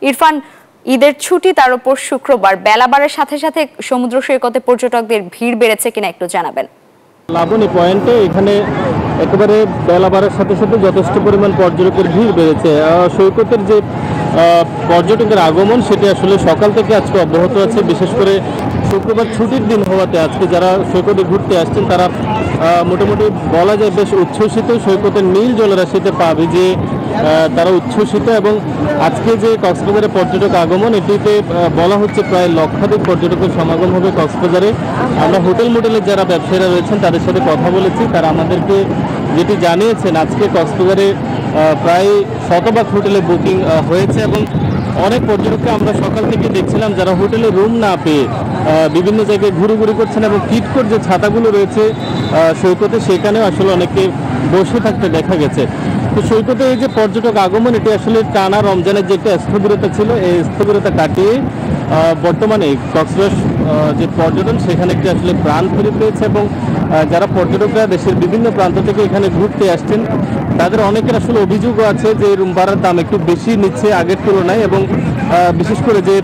ইরফান, ঈদের ছুটি তার উপর শুক্রবার বেলা বাড়ার সাথে সাথে সমুদ্র সৈকতে পর্যটকদের ভিড় বেড়েছে কিনা একটু জানাবেন। লাবণী পয়েন্টে এখানে একেবারে বেলা বাড়ার সাথে সাথে যথেষ্ট পরিমাণ পর্যটকের ভিড় বেড়েছে। সৈকতের যে পর্যটকের আগমন সেটি আসলে সকাল থেকে আজকে অব্যাহত আছে। বিশেষ করে শুক্রবার ছুটির দিন হওয়াতে আজকে যারা সৈকতে ঘুরতে আসছেন তারা মোটামুটি বলা যায় বেশ উচ্ছ্বসিত। সৈকতের নীল জলরাশিতে পা ভিজে তারা উচ্ছ্বসিত এবং আজকে যে কক্সবাজারে পর্যটক আগমন এটিতে বলা হচ্ছে প্রায় লক্ষাধিক পর্যটকের সমাগম হবে কক্সবাজারে। আমরা হোটেল মোটেলের যারা ব্যবসায়ীরা রয়েছেন তাদের সাথে কথা বলেছি, তারা আমাদেরকে যেটি জানিয়েছেন আজকে কক্সবাজারে প্রায় শতভাগ হোটেলে বুকিং হয়েছে এবং অনেক পর্যটককে আমরা সকাল থেকে দেখছিলাম যারা হোটেলে রুম না পেয়ে বিভিন্ন জায়গায় ঘুরুঘুরি করছেন এবং কিটকোট যে ছাতাগুলো রয়েছে সৈকতে সেখানেও আসলে অনেকে বসে থাকতে দেখা গেছে। তো সৈকতে এই যে পর্যটক আগমন এটি আসলে টানা রমজানের যে একটা স্থবিরতা ছিল এই স্থবিরতা কাটিয়ে বর্তমানে কক্সবাজার যে পর্যটন সেখানে একটি আসলে প্রাণ ফিরে পেয়েছে এবং যারা পর্যটকরা দেশের বিভিন্ন প্রান্ত থেকে এখানে ঘুরতে আসছেন তাদের অনেকের আসলে অভিযোগও আছে যে রুম ভাড়ার দাম একটু বেশি নিচ্ছে আগের তুলনায় এবং বিশেষ করে যে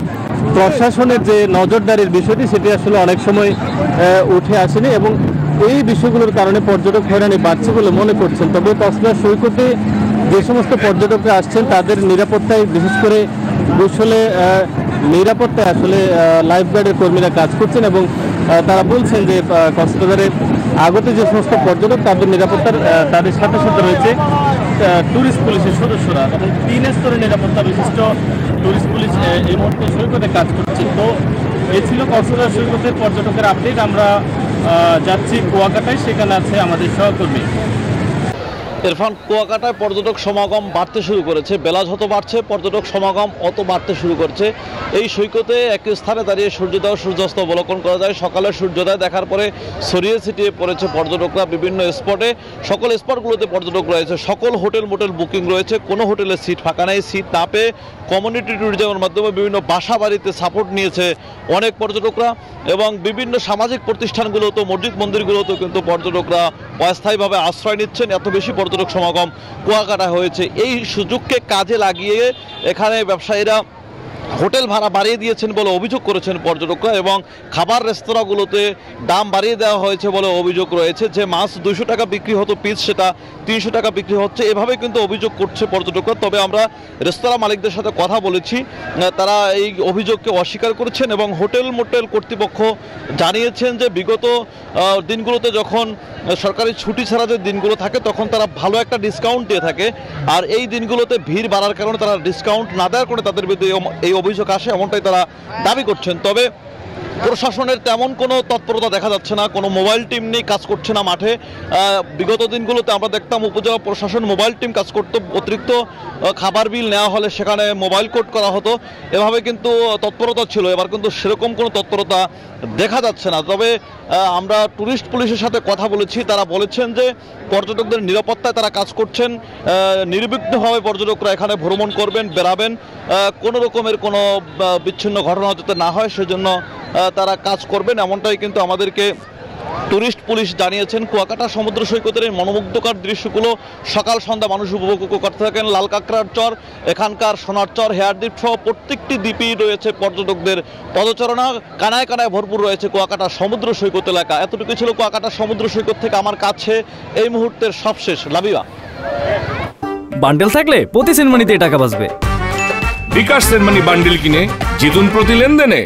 প্রশাসনের যে নজরদারির বিষয়টি সেটি আসলে অনেক সময় উঠে আসেনি এবং এই বিষয়গুলোর কারণে পর্যটক হয়রানি বাড়ছে বলে মনে করছেন। তবে কক্সবাজার সৈকতে যে সমস্ত পর্যটকরা আসছেন তাদের নিরাপত্তায় বিশেষ করে গোসলে নিরাপত্তায় আসলে লাইফ গার্ডের কর্মীরা কাজ করছেন এবং তারা বলছেন যে কক্সবাজারে আগত যে সমস্ত পর্যটক তাদের নিরাপত্তার তাদের সাথে সাথে রয়েছে ট্যুরিস্ট পুলিশের সদস্যরা এবং 3 স্তরের নিরাপত্তা বিশিষ্ট ট্যুরিস্ট পুলিশ এই মুহূর্তে সৈকতে কাজ করছে। তো এ ছিল কক্সবাজার সৈকতের পর্যটকের আপডেট। আমরা যাচ্ছি কুয়াকাটায়, সেখানে আছে আমাদের সহকর্মী ইরফান। কুয়াকাটায় পর্যটক সমাগম বাড়তে শুরু করেছে, বেলা যত বাড়ছে পর্যটক সমাগম অত বাড়তে শুরু করছে। এই সৈকতে একই স্থানে দাঁড়িয়ে সূর্যোদয় সূর্যাস্ত অবলোকন করা যায়। সকালে সূর্যোদয় দেখার পরে ছড়িয়ে ছিটিয়ে পড়েছে পর্যটকরা বিভিন্ন স্পটে। সকল স্পটগুলোতে পর্যটক রয়েছে, সকল হোটেল মোটেল বুকিং রয়েছে, কোনো হোটেলে সিট ফাঁকা নেই। সিট না পেয়ে কমিউনিটি ট্যুরিজমের মাধ্যমে বিভিন্ন বাসা বাড়িতে সাপোর্ট নিয়েছে অনেক পর্যটকরা এবং বিভিন্ন সামাজিক প্রতিষ্ঠানগুলোতেও মসজিদ মন্দিরগুলোতেও কিন্তু পর্যটকরা অস্থায়ীভাবে আশ্রয় নিচ্ছেন। এত বেশি পর্যটক সমাগম কুয়াকাটা হয়েছে। এই সুযোগকে কাজে লাগিয়ে এখানে ব্যবসায়ীরা হোটেল ভাড়া বাড়িয়ে দিয়েছেন বলে অভিযোগ করেছেন পর্যটকরা এবং খাবার রেস্তোরাঁগুলোতে দাম বাড়িয়ে দেওয়া হয়েছে বলে অভিযোগ রয়েছে। যে মাছ 200 টাকা বিক্রি হতো পিস সেটা 300 টাকা বিক্রি হচ্ছে, এভাবে কিন্তু অভিযোগ করছে পর্যটকরা। তবে আমরা রেস্তোরাঁ মালিকদের সাথে কথা বলেছি, তারা এই অভিযোগকে অস্বীকার করেছেন এবং হোটেল মোটেল কর্তৃপক্ষ জানিয়েছেন যে বিগত দিনগুলোতে যখন সরকারি ছুটি ছাড়া যে দিনগুলো থাকে তখন তারা ভালো একটা ডিসকাউন্ট দিয়ে থাকে, আর এই দিনগুলোতে ভিড় বাড়ার কারণে তারা ডিসকাউন্ট না দেওয়ার কারণে তাদের বিরুদ্ধে এই অভিযোগ আসে, এমনটাই তারা দাবি করছেন। তবে প্রশাসনের তেমন কোনো তৎপরতা দেখা যাচ্ছে না, কোনো মোবাইল টিম নেই, কাজ করছে না মাঠে। বিগত দিনগুলোতে আমরা দেখতাম উপজেলা প্রশাসন মোবাইল টিম কাজ করতো, অতিরিক্ত খাবার বিল নেওয়া হলে সেখানে মোবাইল কোড করা হতো, এভাবে কিন্তু তৎপরতা ছিল। এবার কিন্তু সেরকম কোনো তৎপরতা দেখা যাচ্ছে না। তবে আমরা ট্যুরিস্ট পুলিশের সাথে কথা বলেছি, তারা বলেছেন যে পর্যটকদের নিরাপত্তায় তারা কাজ করছেন, নির্বিঘ্নভাবে পর্যটকরা এখানে ভ্রমণ করবেন, বেড়াবেন, কোনো রকমের কোনো বিচ্ছিন্ন ঘটনা যাতে না হয় সেজন্য তারা কাজ করবেন, এমনটাই কিন্তু আমাদেরকে ট্যুরিস্ট পুলিশ জানিয়েছেন। কুয়াকাটা সমুদ্র সৈকতের এই মনোমুগ্ধকর দৃশ্যগুলো সকাল সন্ধ্যা মানুষ উপভোগ করতে থাকেন। লাল কাঁকড়ার চর, এখানকার সোনার চর, হেয়ার দ্বীপ সহ প্রত্যেকটি দ্বীপই রয়েছে পর্যটকদের পদচারণা, কানায় কানায় ভরপুর রয়েছে কুয়াকাটা সমুদ্র সৈকত এলাকা। এতটুকু ছিল কুয়াকাটা সমুদ্র সৈকত থেকে আমার কাছে এই মুহূর্তের সবশেষ। লাবিবা। বান্ডেল থাকলে প্রতি সেনমানিতে টাকা বাঁচবে। বিকাশ সেনমানি বান্ডেল কিনে জিতুন প্রতি লেনদেনে।